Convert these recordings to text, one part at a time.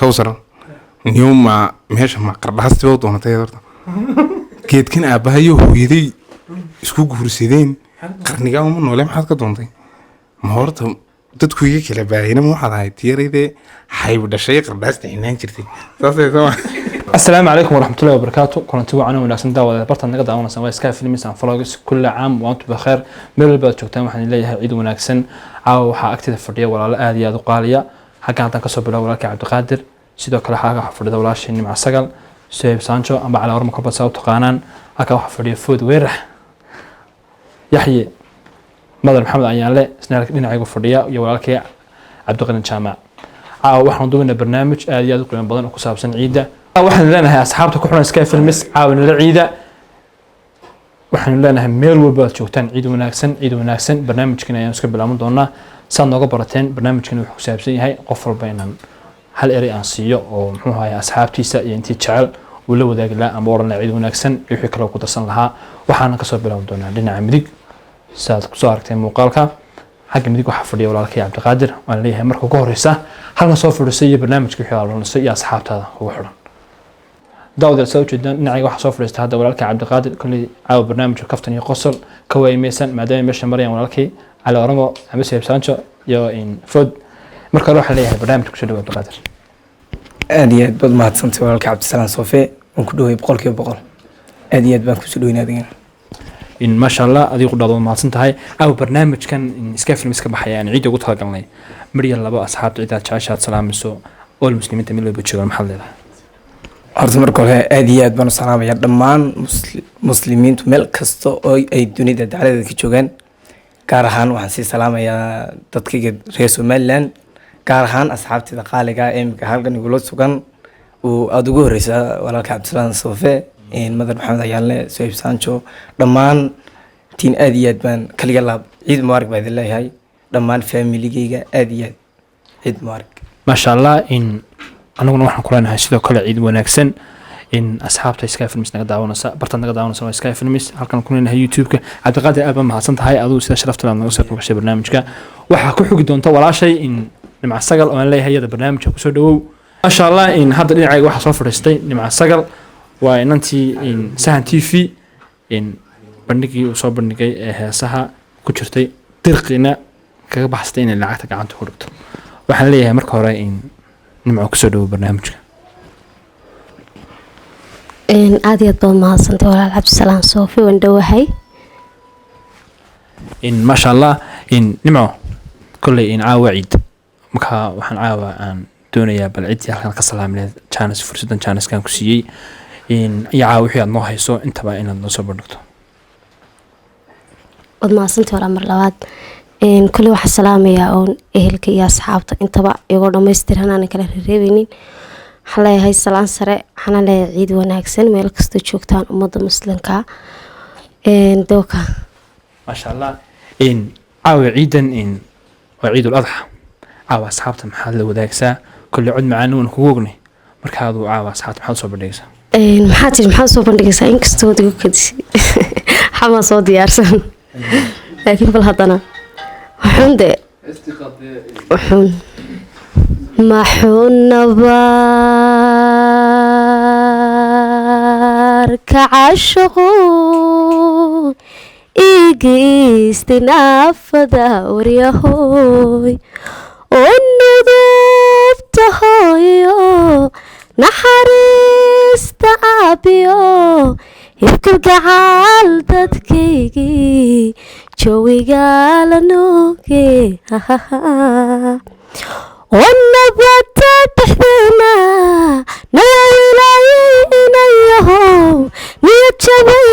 كوثر اليوم ما ماشي ما قربهاستي وضو نتاي دورتا كيد كان ابايو هويدي اسكو غورسيدين قرنيغا ما نولay maxaad ka doontay ma horta dadku iga kala baahina ma waxaad ahayd tiirayde xayb dhashay qardaasta inaan jirtay saasay soo السلام عليكم ورحمة الله وبركاته. كنت وعنا وناسن دعوة برتنا نقدر أنا سوي سكاي فيلم مثلا فلاجس كل عام وأنتم بخير من البلد شوكتان وحنا نلاقي عيد وناكسن أو حأكتد الفردية ولا آدية ذقالية حاجة عن تنكسر بلا ولا كعبد القادر سيدو كل حاجة حفردة ولا شيء مع السجل سيب سانشو أما على أرم كبر ساوت قانان هكا حفردية فود ويرح يحيى مدر محمد عيالة سنارك لنا عيب الفردية ولا كي عبد القادر شامع أو وحنا ضمن برنامج آدية ذقالية بدن وكساب سن عيدة waxaan leenahay asxaabta ku xiran Sky Films caawin la ciida waxaan leenahay meel walba aad joogtaan ciid wanaagsan barnaamijkan ayaan iska bilaaban doonaa saad nooga barateen barnaamijkan wuxuu ku saabsan yahay qof walba inaan hal eray aan siiyo oo muxuu ahaay asxaabtiisa iyo intii jecel uu la wadaagi lahaa ama oran ciid wanaagsan wixii kale ku darsan lahaa waxaan ka soo bilaaban doonaa dhinaca midig saad ku soo aragteen muuqaalka xagga midig waxa fadhiya walaalkay Cabdiqaadir waan leeyahay marka ugu horeysa halna soo fadhiisay barnaamijka wixii aan la iyo asxaabtada ugu xiran داود السوتشدان نعي واحد صفر استهدى ولكن عبد القادر كل عاو برنامج كفتن يقصر كوي ميسن ما دام مش مريم ولكن على رمو عمس يبسانشو يا إن فود مركز روح عليه برنامج كشدو عبد القادر أديات بعد ما تصنت ولكن عبد السلام صوفي ونكدوه بقول كيف بقول أديات بنك كشدوه نادين إن ما شاء الله أدي قدرات ما تصنت هاي أو برنامج كان سكاف المسك بحياة يعني عيد وقتها قلني مريم الله بقى أصحاب عيدات شاشات سلام مسو أول المسلمين تميلوا بتشغل المحل له horta marka hore aad iyo aad baan u salaamayaa dhammaan muslimiintu meel kasta oo ay dunida dacaladeeda ka joogaan gaar ahaan waxaan sii salaamayaa dadkayga reer Somaliland gaar ahaan asxaabtida qaaliga ee imika halkan igula sugan oo aad ugu horeysa walaalka Cabdisalaam Soofe madar Maxamed Ayaale Soyib Sancho dhammaan tiin aad iyo aad baan kaliya laab ciid mubarak baa idin leeyahay dhammaan family-gayga aad iyo aad ciid mubarak ما شاء الله إن أنا waxaan ku leenahay sidoo kale ciid wanaagsan in asxaabta Sky Films naga daawanaysa bartan naga daawanaysa Sky Films halkan ku leenahay YouTube-ka Cabdiqaadir aad baan mahadsan tahay aduu sida sharafta leh naga soo qabshay barnaamijka waxa ku xigi doonta walaashay in nimca sagal oo aan leeyahay barnaamijka ku soo dhawow ma sha Allah in hadda dhinacayga waxa soo fadhiistay nimca sagal waa inantii in Sahan TV in bandhigii uu soo bandhigay heesaha ku jirtay dirqina kaga baxsatay in lacagta gacanta ku dhigto waxaan leeyahay marka hore in نمعو كسودو برنامجك إن عاديات بما صنت ولا عبد السلام صوفي وندوهي إن ما شاء الله إن نمعو كل إن عاوة عيد مكها وحن عاوة أن دونيا بالعيد يحكي كسلام له كانس فرصة كانس كان كسيء إن يعاوي حيا الله يسوع أنت بقى إن النصب برنكتو وما صنت ولا مرلوات إن كل واحد سلام يا أون أهلك يا أصحابته أنت بقى يقولون ما يسترهنا أنا كله ريبينين حلا هاي السلام سريع حنا لا عيد وناكسن مالك استشوكتان أمض مسلمك إن دوكا ما شاء الله إن عاو عيدا إن وعيد الأضحى عاو أصحابته محل وداكسا كل عد معنا ونخوقني مركادو عاو أصحابته محل صوب داكسا إن محل صوب داكسا إنك استوديو كدي حما صوت يارسن لكن بالهضنا وحندي وحن محون نبارك عشقو إيجيستنا فداوريهوي والنذوب تهويو نحرست أبيو يفكر قعال دادكيجي جوي قال نوكي والنبات تحذنا نيلاينا يهو نيتشبي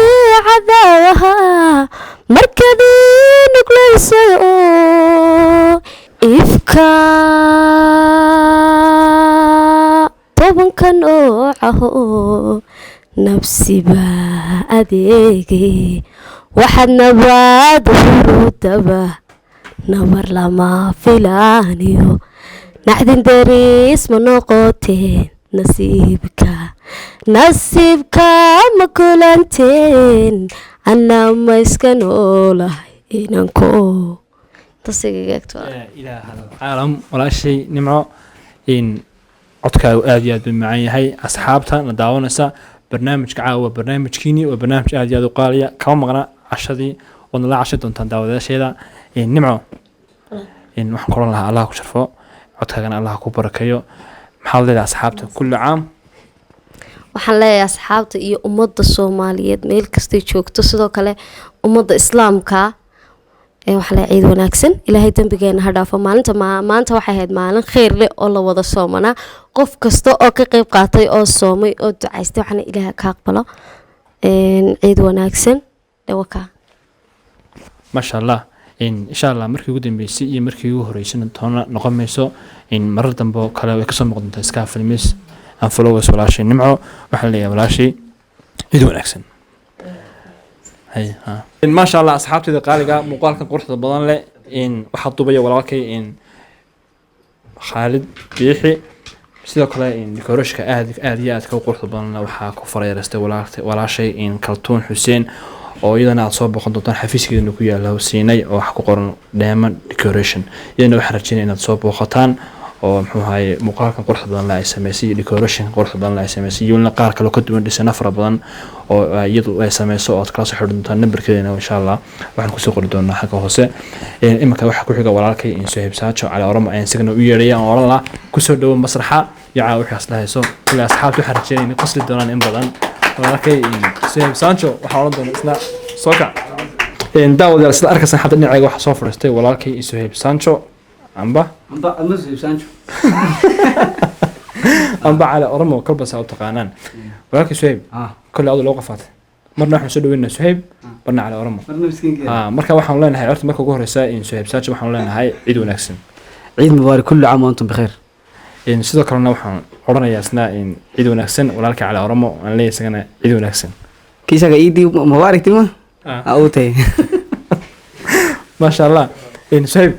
عذاها مركبي نقليسيو إفكا طبعا كان أوعه نفسي بأديكي واحد نباد ودبا نمر لما فلانيو نحدن دريس منوقوتين نصيبك مكولانتين أنا ما يسكنوا له إنكو تصيقك إلى هذا العالم ولا شيء نمعو إن codkaagu aad iyo aad buu macaan yahay asxaabta na daawanaysa barnaamijka caawa waa barnaamijkiini waa barnaamij aad iyo aad u qaaliya kama maqna cashadii waad nala cashay doontaan daawadayaasheeda nimco waxaan kulan lahaa allah ku sharfo codkaagana allah ku barakeeyo maxaad leedahay asxaabta kulli caam waxaan leeyahay asxaabta iyo ummadda soomaaliyeed meel kastay joogto sidoo kale ummadda islaamka waxaa leeyahay ciid wanaagsan ilaahay dembigeena ha dhaafo maanta waxay ahayd maalin kheyr leh oo la wada soomanaa qof kasta oo ka qeyb qaatay oo soomay oo ducaystay waxaana ilaahay ka aqbalo ciid wanaagsan dhawaka maasha allah insha allah markii ugu dambeysay iyo markii ugu horeysana toona noqon mayso marar dambe oo kale way kasoo muuqan doontaa iska filmis aan followers walaashay nimco waxaan leeyahay walaashay ciid wanaagsan maasha allah asxaabteyda qaaliga muuqaalkan quruxda badan leh waxaa dubaya walaalkay khaalid biixi sidoo kale dekorashka aad iyo aad ka quruxda badan waxaa ku farayareystay walaashay kaltuun xuseen oo iyadana aad soo boqon doontaan xafiiskeedana ku yaala hosiinay oo wax ku qoran Diamond Decoration iyadana waxaan rajeynaa inaad soo booqataan oo muxuu ahaay muuqaalkan quruxda badan la ay sameysay decoration quruxda badan la ay sameysay iyo qaar kale oo ka duwan dhisana fara badan oo iyadu ay sameyso oo aad kala soo xidhan doontaan numberkeedana insha Allah waxaan ku soo qori doonaa xagga hoose iminka waxa ku xiga walaalkay Suhayb Saajo cali orama ayaan signa u yeerayaan oo oran la ku soo dhawo masraxa yaa wixii aslahayso ila asxaabtu waxaan rajeynaa inay qasli doonaan in badan walaalkay Suhayb Saajo waxa oran doonaa isla sooka daawada isla arkaysan hadda dhinacayga waxa soo fadhiistay walaalkay Suhayb Saajo amba Suhayb Saajo amba cali orama kalba saa u taqaanaan walaalkay Suhayb كل هذا لوقف فات مرنا إحنا سدوا لنا سهيب مرنا على أرمه مركا وحنا لنا هاي عرفت مركا جوهر سائن سهيب ساتش وحنا لنا هاي عيد ونكسن عيد مبارك كل عام وأنتم بخير إن سيدا كرنا وحنا عرنا يا سنا إن عيد ونكسن ولالك على أرمه أنا ليه سجنا عيد ونكسن كيسا عيدي مبارك تما أوتي ما شاء الله إن سهيب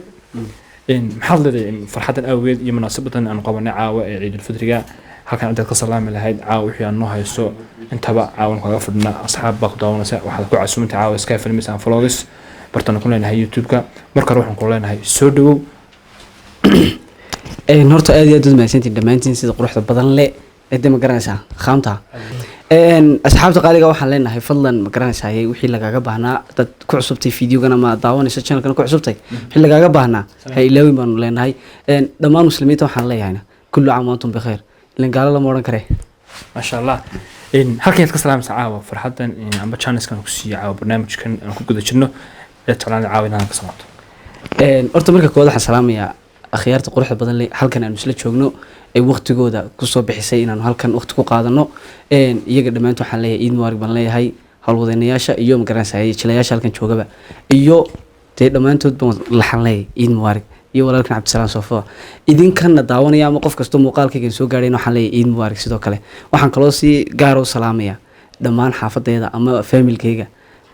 إن محضر إن فرحة الأول يمناسبة أن قبلنا عاوة عيد الفطر halkan inta ka salaami lahayd caaw wixii aan noo haysto intaba caawan kaga fadhina asxaab baa ku daawanaysa waxaad ku casuumta caawa iska filmis aan vlogs bartana ku leenahay youtube-ka marka waxaan ku leenahay soo dhawow horta aad iyo aad mahadsantiin dhammaantiin sida quruxda badan leh ee ma garanaysaa khaamta asxaabta qaaliga waxaan leenahay fadlan ma garanaysaa wixii lagaaga baahnaa dad ku cusubtay fiidiyogan ama daawanaysa channelkan ku cusubtay wixii lagaaga baahnaa ha ilaawin baanu leenahay dhammaan muslimiinta waxaan leeyahay kullu caam wa antum bikhair لنقال الله مورن كره ما شاء الله إن هالكي يتكسر عاوة فرحة إن عم بتشانس كان كسي عاوة برنامج كان كل جد شنو يطلع عاوين هذا كسمات أرتب لك كوضح السلام يا أخيار تقول حد بدل لي هل كان المسلك شغنو أي وقت جودا كسر بحسين إنه هل كان وقت قاعدنو يجد ما أنتم حليه إيد مارك بنلي هاي هل وذنياشة يوم كرنس هاي شلياش هل كان شو جبا يو تيد ما أنتم لحليه إيد مارك iyo walaalkan Cabdisalaam Sofo idinkan daawanaya ama qof kasto muuqaalkayga soo gaaray waxaan leeyahay Eid Mubarak sidoo kale waxaan kaloo si gaar ah u salaamaya dhammaan xaafadeeda ama familkayga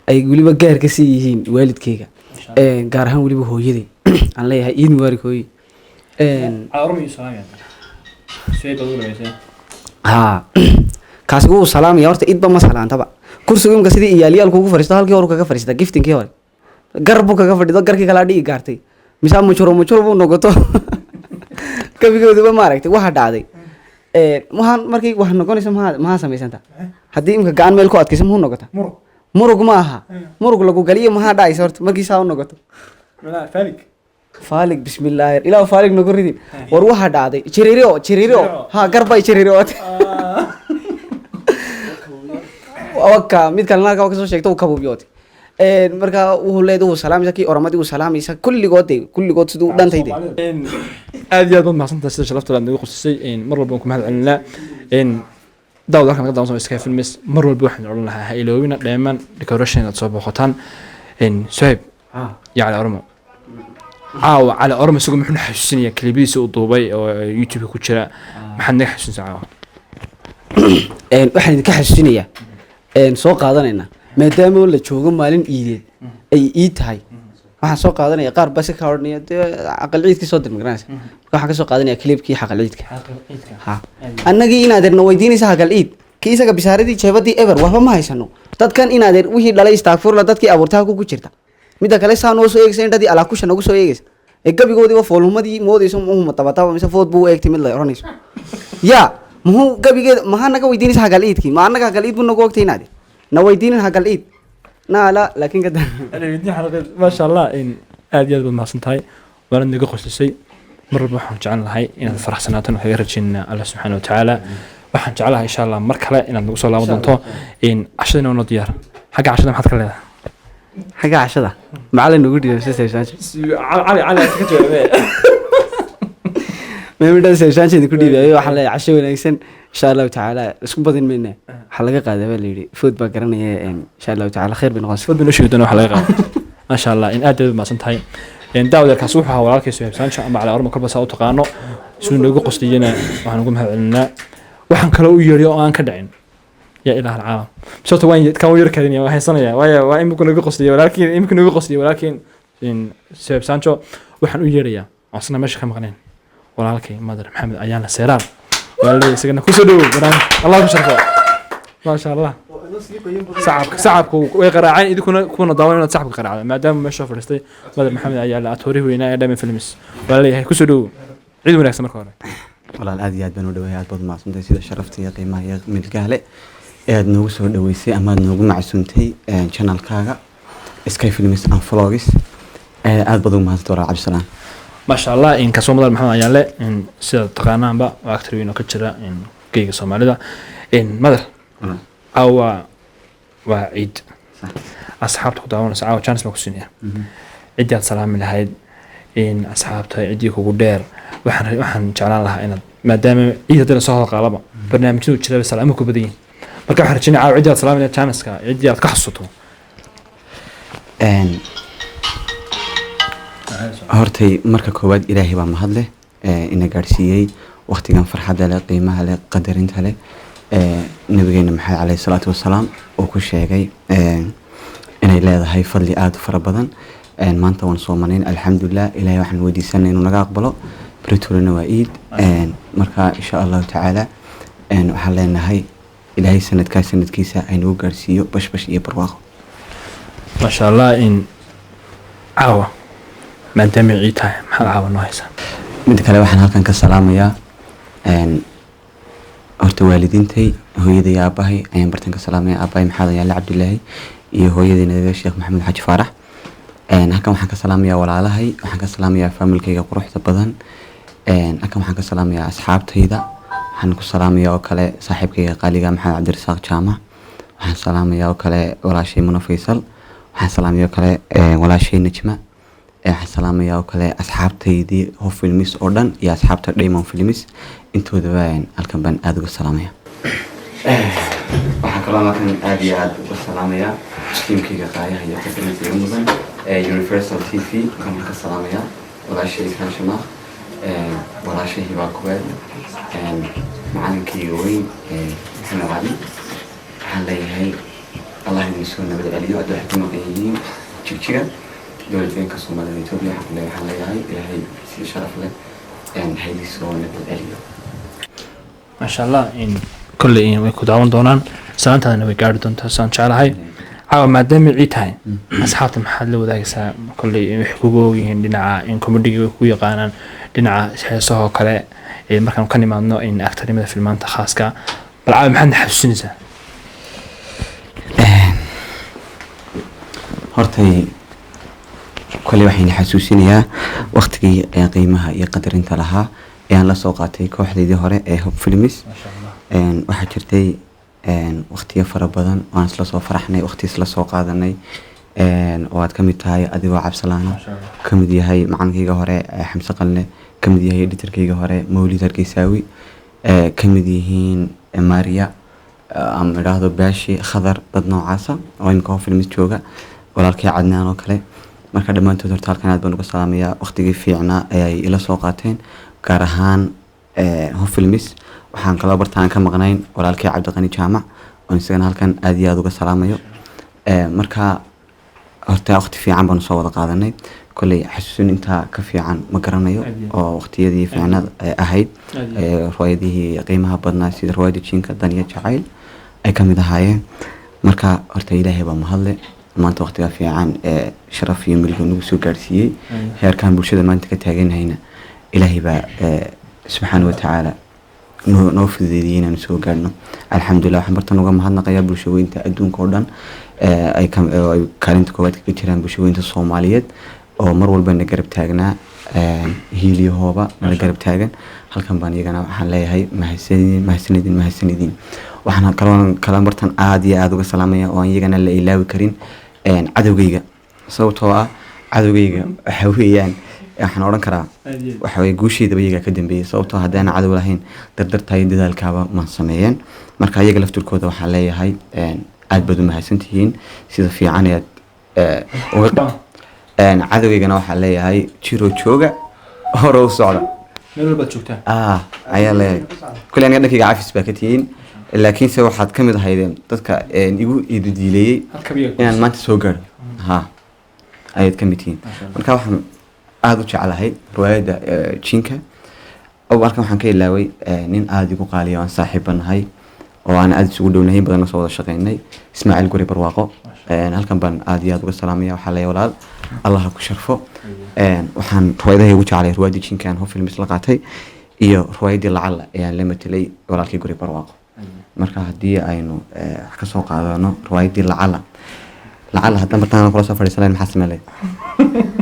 ay waliba gaar ka sii yihiin waalidkayga gaar ahaan waliba hooyaday aan leeyahay Eid Mubarak hooy armi salaam soo dhawaysay ha kaas uu salaamaya horta idba ma salaantaba kursiga imka sidii iyaaliyal kugu fariisto halkii hore kaga fariista giftinkii hore garbu kaga fadhido garkii kala dhigi gaartay misaal muchuro buu noqoto kabigooduba maaragtay waxa dhacday waxaan markii wax noqonaysa ma sameysanta hadii imka gacan meel ku adkaysan ma noqota murug ma aha murug lagu galiyo ma dhacaysa horta markii saa u noqoto faalig bismillaah ilaa faalig noqo ridin war waxa dhacday jiriro ha garbay jiriro waka mid kalena ka soo sheegto ka buubiyooti marka uu leeyahay salaam zaki oramadii uu salaamaysa kulligood sidoo dhantayde aad iyo aad baad mahadsantahay sida sharafta aad nagu qosisay mar walba ku mahad celinaa daawada halkan ka daawan iska filmis mar walba waxaan oran lahaa ha iloowina Diamond Decoration aad soo booqataan Suhayb ya cali ormo cali ormo isagu muxuu xasuusinaya klibiisa uu duubay oo YouTube ku jira maxaad naga xasuusinaysaa waxaan idinka xasuusinayaa soo qaadanayna maadaama la joogo maalin iideed ay ii tahay waxaan soo qaadanaya qaar bas ka hornaya aqal ciidkii soo dirmagranaysa waxaan ka soo qaadanaya clipkii aqal ciidka ha annagii inaadeerna weydiinaysa aqal ciid kii isaga bisaaradii jeebadii ever waxba ma haysano dadkan inaadeer wixii dhalay istaagfur la dadkii abuurtaa ku jirta midda kale saan oo soo eegaysa dadii ala kusha nagu soo eegaysa gabigoodii waa foolhumadii moodayso muhu matabataba mise food buu eegtay mid la oranayso ya muhu gabigeeda maha naga weydiinaysa hagal iidkii ma anaga hagal iid buu naga ogtay inaad na weydiinin hagal iid na la laakiin kada ما شاء الله إن أدي أدب ما صنتهاي وأنا نقول قصصي مرة بروح نجعل هاي إن الفرح سناتنا في رجينا الله سبحانه وتعالى وحن جعلها إن شاء الله مركلة إن نوصل الله ودنتو إن عشرين ونضيار حاجة عشرين ما حد كلها حاجة عشرة معلن نقول يا سيستر علي ما يمدن سيستر نقول يا وحلا عشرة ونكسن إن شاء الله تعالى اسكو بدين منا حلقة قاعدة بالليل فوت بقرنا إن شاء الله تعالى خير بنغاص فوت بنشوف دنا حلقة ما شاء الله إن أدب ما صنتهاي إن داود كسوحها ولا كيسوي بس إن شاء الله على أرض كل بس أوتقانو سو نقول قصدينا وحنقوم هذا waxaan kala u yeeriyo oo aan ka dhicin yaa ilaaha alcaalam sababta waan ka u yeer karin yaa waxay sanaya waa imku nagu qosliyo walaakiin in Seb Sancho waxaan u yeerayaa asna meesha ka maqneen walaalkay Madar Maxamed ayaan la seeraan walaalay isagana ku soo dhawo baraan Allah ku sharfo ma sha Allah sacabku way qaraaceen idinkuna kuna daawan inaad sacabka qaraacdo maadaama meesha fadhistay Madar Maxamed ayaa la atoori weynaa ee dhamin films walaalay ku soo dhawo cid wanaagsan marka hore walaal aad iyo aad baan u dhawahay aad baad maasantay sida sharafta iyo qiimaha iyo milgaale ee aad noogu soo dhaweysay ama aad noogu macsuuntay channelkaaga Sky Films and Vlogs aad baad ugu mahadsantahay walaal Cabdisalaam ما شاء الله إن كسوم الله محمد أيان له إن سيد تقانان با وأكثر منه كتير إن كيك سومالي ده إن ماذا أو وعيد أصحاب تقدرون ساعة وشانس مكسونية عيد سلام من هاي إن أصحاب تعيدي كودير وحن جعلنا لها إن ما دام عيد ترى صهر قلبه برنامج نو كذا سلامك وبدين مركب حرجنا عاو عيد سلام من شانس كا عيد كحصته hortay marka koowaad ilaahay baa mahad leh ina gaarsiiyay waqtigan farxadda leh qiimaha leh qadarinta leh nabigeena maxamed calayhi salaatu wasalaam oo ku sheegay inay leedahay fadli aad u fara badan maanta waan soomanayn alxamdulilah ilaahay waxaan weydiisanay inuu naga aqbalo britolina waa iid marka insha allahu tacaala waxaan leenahay ilaahay sanadkiisa aynagu gaarsiiyo bashbash iyo barwaaqo ما شاء الله إن عاوة ما دام عيتها محل عاوة نويسة mid kale waxaan halkan ka salaamayaa horta waalidiintay hooyaday aabahay ayaan bartan ka salaamaya aabahay maxamed yaale cabdilaahi iyo hooyaday nadiga sheekh maxamed xaji faarax halkan waxaan ka salaamayaa walaalahay waxaan ka salaamayaa familkayga quruxda badan halkan waxaan ka salaamayaa asxaabtayda waxaan ku salaamayaa oo kale saaxiibkayga qaaliga maxamed cabdirasaaq jaamac waxaan salaamayaa oo kale walaashay Muna Faysal waxaan salaamayaa oo kale walaashay Najma waxaan salaamayaa oo kale asxaabtaydii Hof Films oo dhan iyo asxaabta Diamond Films intoodaba halkan baan aad uga salaamayaa waxaan kaloo halkan aad iyo aad uga salaamayaa tiimkayga qaayaha iyo qofkayga mudan Universal TV waxaan ka salaamayaa walaashay Ishaan Shamaaq walaashay Hiba Kuwait macalinkayga weyn Maxamed Cali waxaan leeyahay Allah inuu soo nabad celiyo aad waxay ku maqan yihiin jigjiga dowladda Soomaaliya Itoobiya waxaan leeyahay ilaahay si sharaf leh haydi soo nabad celiyo ما شاء الله إن كل إن ويكون دونان سانتا أنا ويقعد دونتا سان شعلهاي عاو ما دام عيتها أصحاب المحل وذاك سا كل يحكوا يهندنا إن كوميدي ويا قانان دنا سه كلا مركب كان ما إنه إن أكثر من في المنطقة خاص كا بالعالم حنا حسنزة hortay kulli waxaan xasuusinayaa waqtigii qiimaha iyo qadarinta lahaa ayaan la soo qaatay kooxdeedii hore ee Hof Films waxaa jirtay waqtiyo fara badan waan isla soo faraxnay waqti isla soo qaadanay oo aad kamid tahay adigoo Cabdisalaam kamid yahay macalinkayga hore Xamse Qalne kamid yahay editorkayga hore Mawlid Hargeysaawi kamid yihiin Maria ama raado baashi khadar dad noocaasa oo imka Hof Films jooga walaalkay Cadnaan oo kale marka dhamaantood horta halkan aad baan uga salaamayaa waqtigii fiicnaa ay ila soo qaateen gaar ahaan Hof Films waxaan kala bartaan ka maqnayn walaalkay Cabdiqani Jaamac oo isagana halkan aad iyo aad uga salaamayo marka horta waqti fiican baan soo wada qaadanay kulli xasuusin inta ka fiican ma garanayo oo waqtiyadii fiicnaa ahayd riwaayadihii qiimaha badnaa sida riwaayada Jinka Daniya Jacayl ay kamid ahaayeen marka horta ilaahay baa mahadle maanta waqtiga fiican sharaf iyo milki nagu soo gaarsiiyey heerkan bulshada maanta ka taaganahayna ilaahay baa subxaana watacaala noo fududeeyey inaan soo gaarno alxamdulilah waxaan bartan uga mahadnaqayaa bulshooyinta adduunka oo dhan ay kaalinta koowaad kaga jiraan bulshooyinta soomaaliyeed oo mar walba na garab taagnaa hiiliyahooba nala garab taagan halkan baan iyagana waxaan leeyahay mahadsanidin waxaan kala martan aad iyo aad uga salaamaya oo aan iyagana la ilaawi karin cadowgayga sababtoo ah cadowgayga waxa weeyaan waxaan odhan karaa waxa way guusheedaba iyagaa ka dambeeyay sababtoo haddaan cadow lahayn dardartaa iyo dadaalkaaba ma sameeyeen marka iyaga laftirkooda waxaan leeyahay aad baad u mahadsantihiin sida fiican ayaad uga cadowgaygana waxaan leeyahay jiro jooga hore u socda meel walbaad joogtaan ayaa leeyahay kulli aniga dhankayga cafis baa ka tihiin laakiinse waxaad ka mid ahaydeen dadka igu iididiileeyey inaan maanta soo gaaro ayaad ka mid tihiin marka waxaan aada u jeclahay riwaayadda jinka halkan waxaan ka ilaaway nin aada igu qaaliya aan saaxiibba nahay oo aan aada isugu dhownahay badanna soo wada shaqaynay ismaaciil guri barwaaqo halkan baan aada iyo aada uga salaamaya waxaa leeyahay walaal allah ku sharfo waxaan riwaayadahay ugu jeclay riwaayaddii jinka aan hofilmis la qaatay iyo riwaayaddii lacala ayaan la matelay walaalkii guri barwaaqo marka haddii aynu wax ka soo qaadano riwaayaddii lacala haddaan bartaan kula soo fadhiisan lahayn maxaa sameen lahayd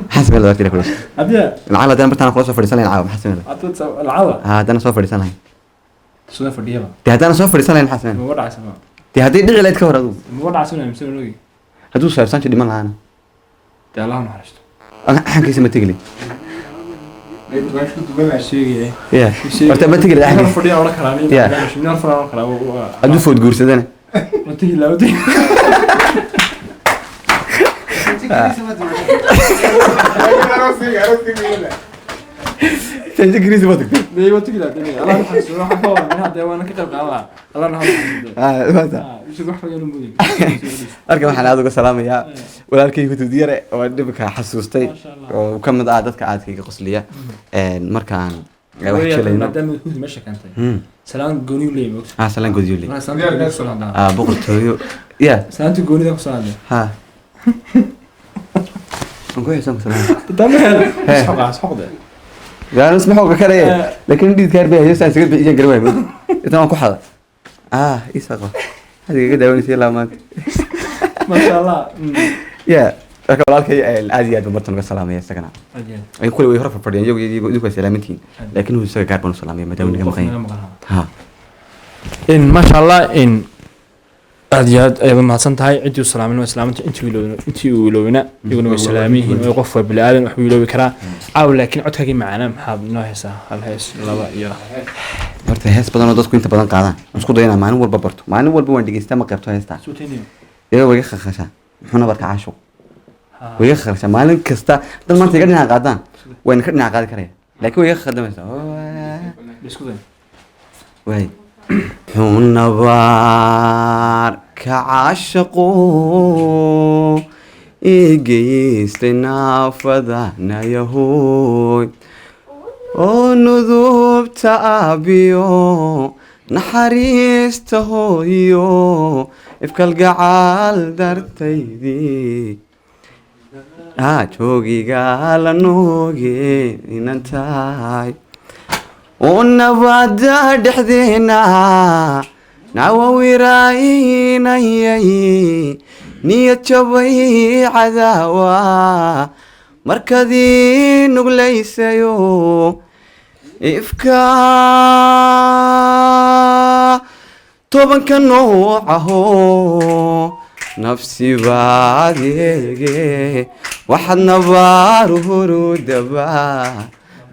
maxaa sameen lahayd kula lacala haddaan bartaan kula soo fadhiisan lahayn caawa maxaa sameen lahayd haddaan soo fadhiisan lahayn soo fadhiyaba dee haddaan soo fadhiisan lahayn maxaa sameen ma dhacaysa dee haddii dhici lahayd ka hor adigu ma dhacaysa mise noogi hadduu saarsaanti dhiman lahaana dee allah naxariisto xankiisa ma tegi lahayd Yeah. horta ma tegi lahayd hadduu food guursadana Ingiriisi ma tagtay marka waxaan aada uga salaamayaa walaalkay hudud yare oo dhibka xasuustay oo ka mid ah dadka aadkayga qosliya markaan salaan gooniyu leeyahay salaan gooniyu leeyahay boqortooyo salaanta goonida ku salaamay ha ku xisaan ku salaamay xoqde gaar isma xoog kale laakiin dhid kaar baa heestan siga bixiyeen garwaay inta ku xada isaqa hadiga daawanaysa laamaan ma sha Allah marka walaalkay aad iyo aad martan uga salaamaya isagana ay kulli way hor fadhiyaan iyagu idinku salaamintiin laakiin uu isaga gaar baan u salaamaya maadaama naga maqan ma sha Allah aad iyo aad ayaad mahadsan tahay cidii salaamin waa salaaminta intii uu iloowina iyaguna way salaamiyihiin oo qof waa bini'aadan wax uu iloobi karaa caaw laakiin codkaagii macaana maxaad noo heesaa hal hees laba iyo horta hees badan oo dadku inta badan qaadaan isku dayna maalin walba barto maalin walba waan dhegeystaa ma qaybto heestaa iyaga way khakashaa muxuuna barka caashuq way khakashaa maalin kasta dad maanta iga dhinaca qaadaan wayna ka dhinaca qaadi karaya laakiin way khadamaysaa way xunabaar ka caashaqo igeystay naafadanayahoy oo nudubta aabiyo naxariista hooyo ifkalgacaal dartaydii joogiga la nooge inan tahay oo nabada dhexdeena nawawiraynayay niyad jabay cadaawa markadii nuglaysayo ifka tobanka noocaho nafsi baadeege waxaad nabaaru hurudaba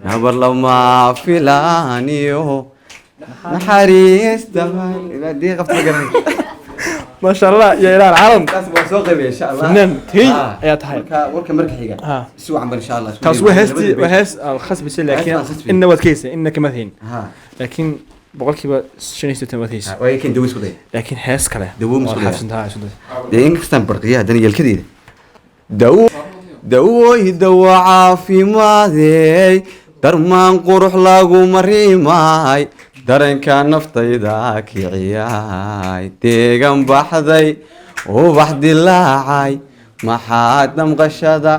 nabar lama filaaniyo naxariista ما شاء الله يا إله العالم إن شاء الله فنان تي يا تحيي ورك مركحية سوى عمر إن شاء الله تاسوي هستي وهس الخص بس لكن إنه وكيسة إنك مثين لكن بقول كيبا شنو يستمثيس ولكن دوس كذا لكن هس كله دو مسؤول حفظناها شو ده إنك استنبرقيا دنيا الكذي دو عافي ماذي درمان قروح لاقو مريماي dareenka naftayda kiciyay deegan baxday oo wax dilaacay maxaad damqashada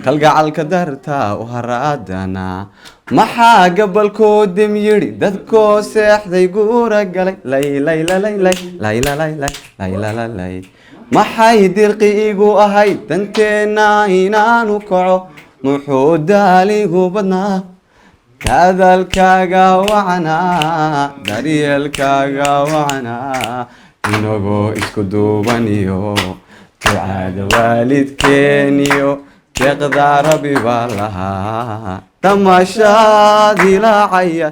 kalgacalka dartaa u haraadana maxaa gabalkoodem yidhi dadkoo seexday guura galay laylaylalay maxay dirqi igu ahayd danteenna inaanu kaco muxuu daaligu badnaa hadalkaaga wacanaa daryeelkaaga wacanaa inagoo isku duubaniyo ducaada waalidkeeniyo deeqdaa rabbi baa lahaa damashaad ilaacaya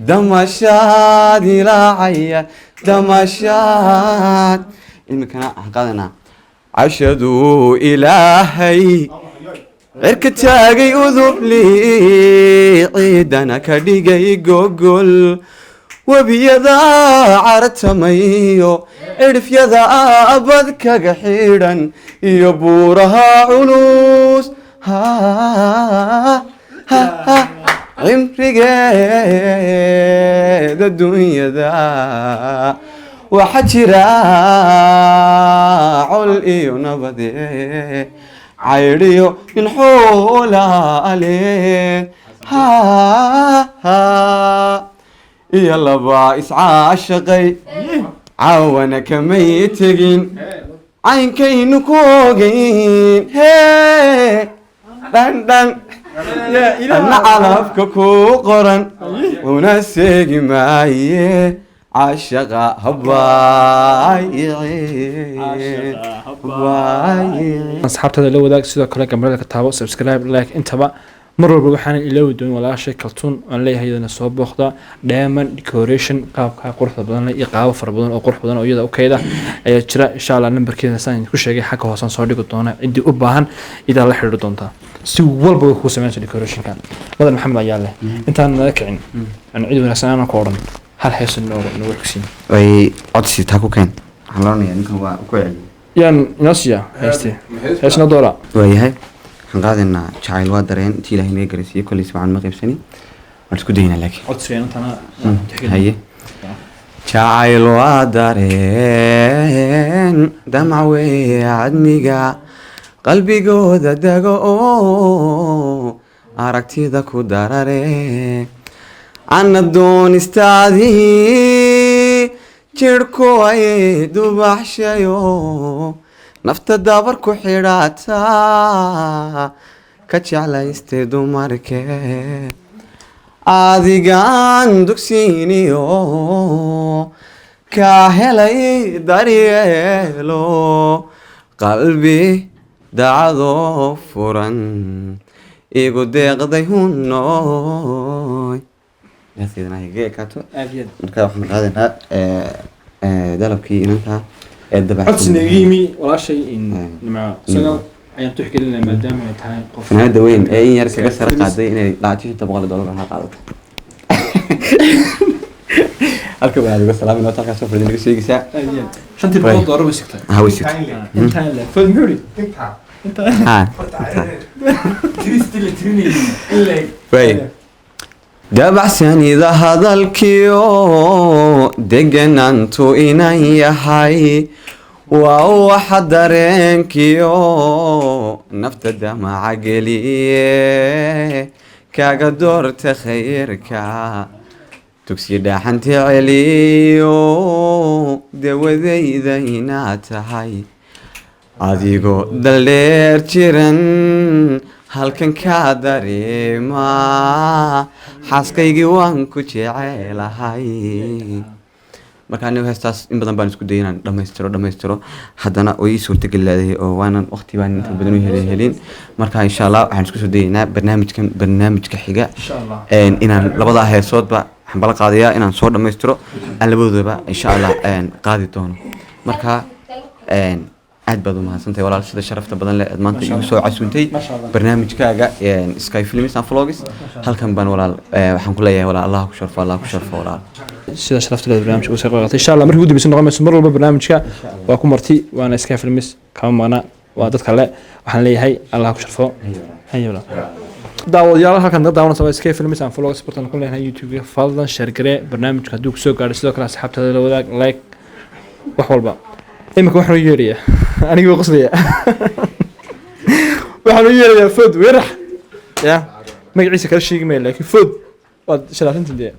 damashaad ilaacaya damashaad imikana waxaan qaadanaa cashaduu ilaahay cirka taagay udubli ciidana ka dhigay gogol webiyada cartamayo cirifyada abad kaga xidhan iyo buuraha culus cimrigeeda dunyada waxa jira col iyo nabade caydiyo in xoolaale iyo laba iscaashaqay caawana kamay tegin caynkaynu ku ogeyn dhandhan ana calafka ku qoran una seegi maaye caashaqa asxaabtada la wadaag sidoo kale gambarada ka taabo subscribe like intaba mar walba waxaan ilaawi doon walaashay kaltuun aan leeyahay iyadana soo booqda diamond decoration qaabka quruxda badan iyo qaabo fara badan oo qurux badan oo iyada u kayda ayaa jira insha Allah nambarkeeda saan ku sheegay xagga hoosan soo dhigi doona cidii u baahan idaa la xiriir doonta si walba ku sameeyay decorationkan wadan maxamed ayaa leh intaan naga kicin aan cid wanaagsan aan ku oran hal hees noo xigsiin way codsi taa ku keen waxaan leenahay ninkan waa ku celi yaan nasiya heesna doora waayahay waxaan qaadanaa jacayl waa dareen intii ilaahay naga garasiiyey kolliis waxaan ma qaybsani waan isku daynaa laakiin codsiga intana haye jacayl waa dareen damac weeye cadmiga qalbigooda dego oo aragtida ku darare ana doonistaadii jirhku ay dubaxshayo nafta dabar ku xidhaata ka jeclaystay dumarkee adigaan dugsiiniyo kaa helay daryeelo qalbi dacadoo furan igu deeqday hunoy marka waxaan qaadanaa dalabkii inanka codsinagimi walaashay nimca sagal ayaan tuxgelinaa maadaama ay tahay qof fanaanada weyn ee in yar kaga sare qaaday inay $500 ha qaadato halka waxaad uga salaamin oo halkaas soo fadhiyo naga sheegaysaa $500 way sigtay ha way sigtay intaan la fad muri way dabacsanida hadalkiyo deganantu inan yahay waa waxa dareenkiyo nafta damaca geliye kaga doorta khayrka tugsi dhaxanta celiyo dawadayda inaad tahay adigoo daldheer jiran halkan ka dareema xaaskaygii waan ku jecelahay marka anigu heestaas in badan baan isku dayay inaan dhammaystiro haddana way ii suurtageli leedahay oo waanan waqti baan inta badan u helin marka insha Allah waxaan isku soo dayaynaa barnaamijka xiga inaan labadaa heesoodba waxaan bala qaadayaa inaan soo dhammaystiro aan labadoodaba insha Allah qaadi doono marka aad baad u mahadsantahay walaal sida sharafta badan leh maanta igu soo casuuntay barnaamijkaaga Sky Films and Vlogs halkan baan walaal waxaan ku leeyahay walaal Allah ku sharfo walaal sida sharafta leh barnaamijka uu soo qaadatay insha Allah markii ugu dambeysan noqon mar walba barnaamijka waa ku marti waana Sky Films kama maqna waa dadka kale waxaan leeyahay Allah ku sharfo hayla daawadayaal halkan daawanaysa waa Sky Films and Vlogs bartan ku leeyahay YouTube fadlan share garee barnaamijka haduu ku soo gaaro sidoo kale asxaabtada la wadaag like wax walba imika waxaan u yeedhayaa anigii qoslaya waxaan u yeedhayaa food weerax ya magaciisa kala sheegi maayo laakiin food waad sharaafinta dee